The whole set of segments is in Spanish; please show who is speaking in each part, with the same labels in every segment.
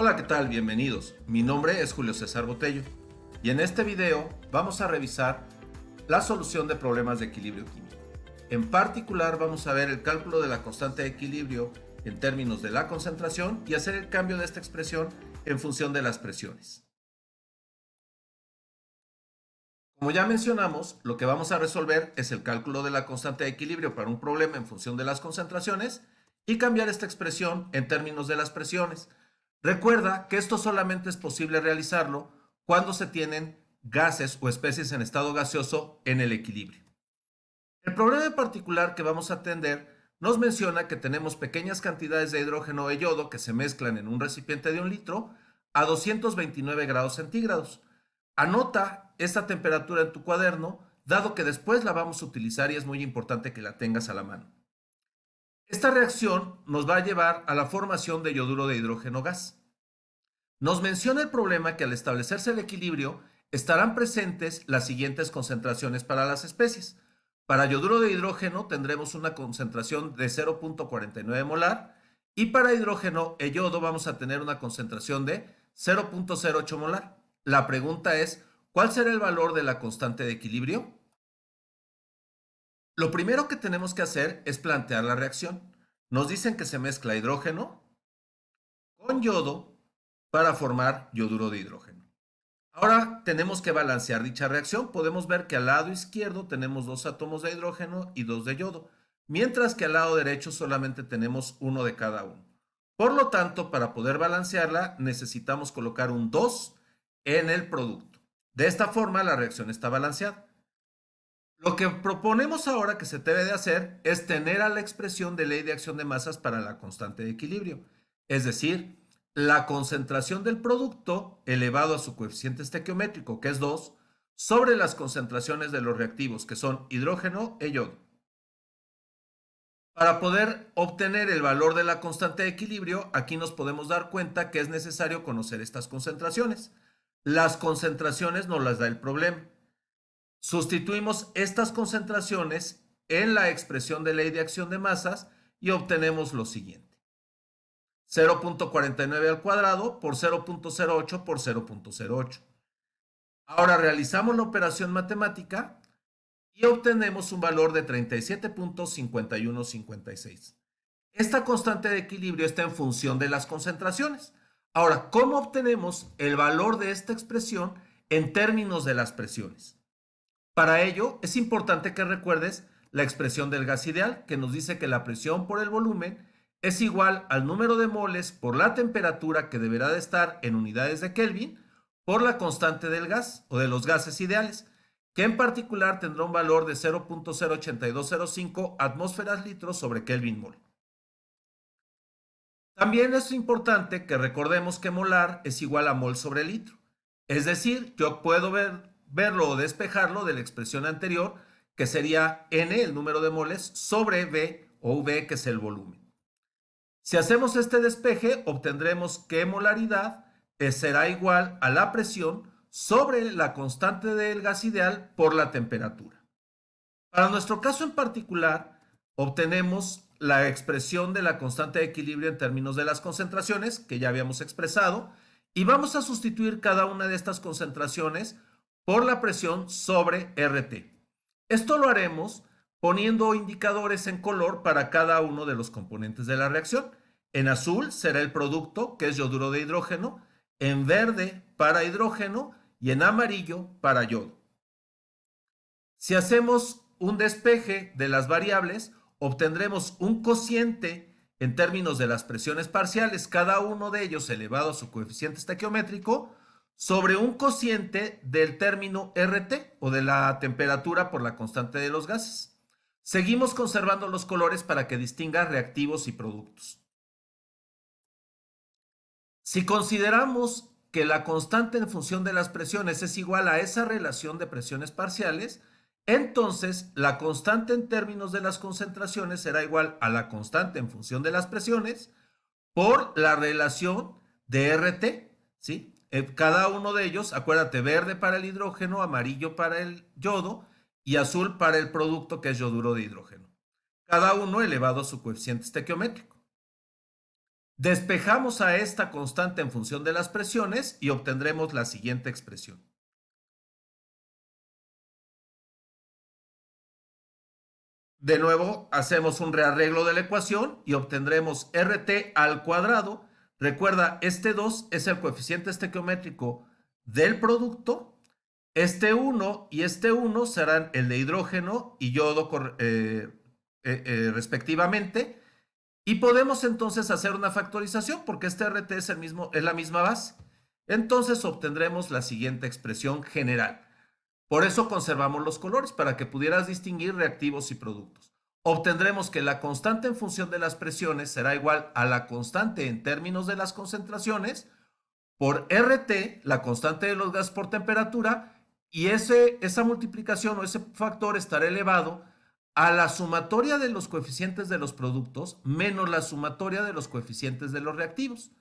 Speaker 1: Hola, ¿qué tal? Bienvenidos. Mi nombre es Julio César Botello y en este video vamos a revisar la solución de problemas de equilibrio químico. En particular vamos a ver el cálculo de la constante de equilibrio en términos de la concentración y hacer el cambio de esta expresión en función de las presiones. Como ya mencionamos, lo que vamos a resolver es el cálculo de la constante de equilibrio para un problema en función de las concentraciones y cambiar esta expresión en términos de las presiones. Recuerda que esto solamente es posible realizarlo cuando se tienen gases o especies en estado gaseoso en el equilibrio. El problema en particular que vamos a atender nos menciona que tenemos pequeñas cantidades de hidrógeno e yodo que se mezclan en un recipiente de 1 litro a 229 grados centígrados. Anota esta temperatura en tu cuaderno, dado que después la vamos a utilizar y es muy importante que la tengas a la mano. Esta reacción nos va a llevar a la formación de yoduro de hidrógeno gas. Nos menciona el problema que al establecerse el equilibrio estarán presentes las siguientes concentraciones para las especies. Para yoduro de hidrógeno tendremos una concentración de 0.49 molar y para hidrógeno e yodo vamos a tener una concentración de 0.08 molar. La pregunta es, ¿cuál será el valor de la constante de equilibrio? Lo primero que tenemos que hacer es plantear la reacción. Nos dicen que se mezcla hidrógeno con yodo para formar yoduro de hidrógeno. Ahora tenemos que balancear dicha reacción. Podemos ver que al lado izquierdo tenemos 2 átomos de hidrógeno y 2 de yodo, mientras que al lado derecho solamente tenemos uno de cada uno. Por lo tanto, para poder balancearla necesitamos colocar un 2 en el producto. De esta forma la reacción está balanceada. Lo que proponemos ahora que se debe de hacer es tener a la expresión de ley de acción de masas para la constante de equilibrio, es decir, la concentración del producto elevado a su coeficiente estequiométrico, que es 2, sobre las concentraciones de los reactivos, que son hidrógeno e yodo. Para poder obtener el valor de la constante de equilibrio, aquí nos podemos dar cuenta que es necesario conocer estas concentraciones. Las concentraciones nos las da el problema. Sustituimos estas concentraciones en la expresión de ley de acción de masas y obtenemos lo siguiente. 0.49 al cuadrado por 0.08 por 0.08. Ahora realizamos la operación matemática y obtenemos un valor de 37.5156. Esta constante de equilibrio está en función de las concentraciones. Ahora, ¿cómo obtenemos el valor de esta expresión en términos de las presiones? Para ello, es importante que recuerdes la expresión del gas ideal, que nos dice que la presión por el volumen es igual al número de moles por la temperatura que deberá de estar en unidades de Kelvin por la constante del gas o de los gases ideales, que en particular tendrá un valor de 0.08205 atmósferas litros sobre Kelvin mol. También es importante que recordemos que molar es igual a mol sobre litro. Es decir, yo puedo verlo o despejarlo de la expresión anterior, que sería N, el número de moles, sobre V o V, que es el volumen. Si hacemos este despeje, obtendremos que molaridad será igual a la presión sobre la constante del gas ideal por la temperatura. Para nuestro caso en particular, obtenemos la expresión de la constante de equilibrio en términos de las concentraciones, que ya habíamos expresado, y vamos a sustituir cada una de estas concentraciones por la presión sobre RT. Esto lo haremos poniendo indicadores en color para cada uno de los componentes de la reacción. En azul será el producto, que es yoduro de hidrógeno, en verde para hidrógeno y en amarillo para yodo. Si hacemos un despeje de las variables, obtendremos un cociente en términos de las presiones parciales, cada uno de ellos elevado a su coeficiente estequiométrico, sobre un cociente del término RT o de la temperatura por la constante de los gases. Seguimos conservando los colores para que distinga reactivos y productos. Si consideramos que la constante en función de las presiones es igual a esa relación de presiones parciales, entonces la constante en términos de las concentraciones será igual a la constante en función de las presiones por la relación de RT, ¿sí? Cada uno de ellos, acuérdate, verde para el hidrógeno, amarillo para el yodo y azul para el producto, que es yoduro de hidrógeno. Cada uno elevado a su coeficiente estequiométrico. Despejamos a esta constante en función de las presiones y obtendremos la siguiente expresión. De nuevo, hacemos un rearreglo de la ecuación y obtendremos RT al cuadrado. Recuerda, este 2 es el coeficiente estequiométrico del producto. Este 1 y este 1 serán el de hidrógeno y yodo respectivamente. Y podemos entonces hacer una factorización porque este RT es la misma base. Entonces obtendremos la siguiente expresión general. Por eso conservamos los colores, para que pudieras distinguir reactivos y productos. Obtendremos que la constante en función de las presiones será igual a la constante en términos de las concentraciones por RT, la constante de los gases por temperatura, y esa multiplicación o ese factor estará elevado a la sumatoria de los coeficientes de los productos menos la sumatoria de los coeficientes de los reactivos.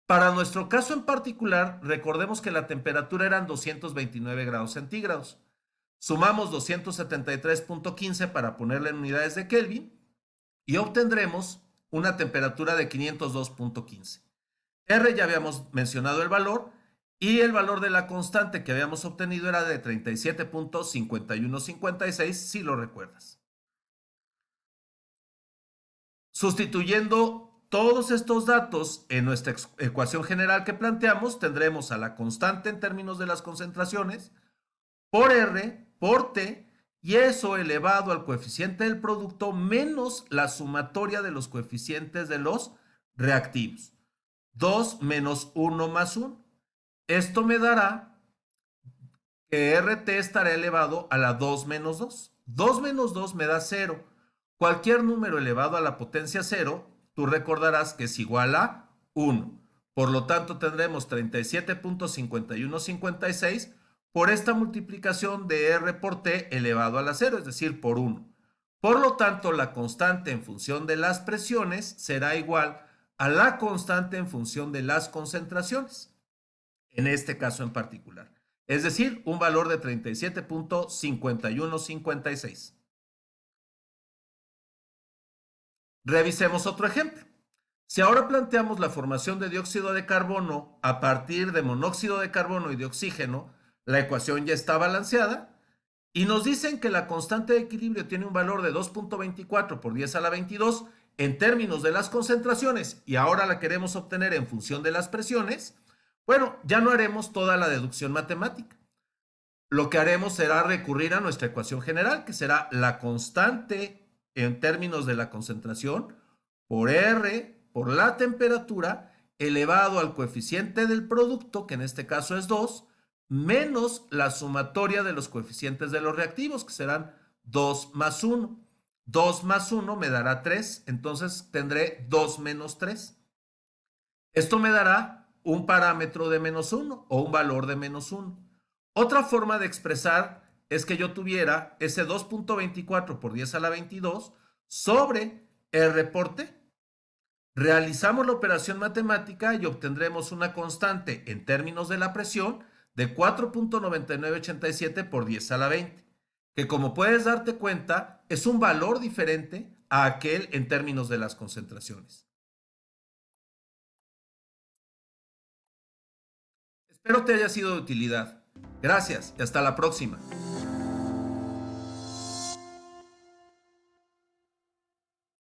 Speaker 1: Para nuestro caso en particular, recordemos que la temperatura eran 229 grados centígrados. Sumamos 273.15 para ponerle en unidades de Kelvin y obtendremos una temperatura de 502.15. R ya habíamos mencionado el valor y el valor de la constante que habíamos obtenido era de 37.5156, si lo recuerdas. Sustituyendo todos estos datos en nuestra ecuación general que planteamos, tendremos a la constante en términos de las concentraciones por R por T y eso elevado al coeficiente del producto menos la sumatoria de los coeficientes de los reactivos. 2 menos 1 más 1. Esto me dará que RT estará elevado a la 2 menos 2. 2 menos 2 me da 0. Cualquier número elevado a la potencia 0, tú recordarás que es igual a 1. Por lo tanto, tendremos 37.5156 por esta multiplicación de R por T elevado a la 0, es decir, por 1. Por lo tanto, la constante en función de las presiones será igual a la constante en función de las concentraciones, en este caso en particular. Es decir, un valor de 37.5156. Revisemos otro ejemplo. Si ahora planteamos la formación de dióxido de carbono a partir de monóxido de carbono y de oxígeno, la ecuación ya está balanceada y nos dicen que la constante de equilibrio tiene un valor de 2.24 por 10 a la 22 en términos de las concentraciones y ahora la queremos obtener en función de las presiones. Bueno, ya no haremos toda la deducción matemática. Lo que haremos será recurrir a nuestra ecuación general, que será la constante en términos de la concentración por R por la temperatura elevado al coeficiente del producto, que en este caso es 2, menos la sumatoria de los coeficientes de los reactivos, que serán 2 más 1. 2 más 1 me dará 3, entonces tendré 2 menos 3. Esto me dará un parámetro de menos 1 o un valor de menos 1. Otra forma de expresar es que yo tuviera ese 2.24 por 10 a la 22 sobre R por T. Realizamos la operación matemática y obtendremos una constante en términos de la presión de 4.9987 por 10 a la 20, que como puedes darte cuenta es un valor diferente a aquel en términos de las concentraciones. Espero te haya sido de utilidad. Gracias y hasta la próxima.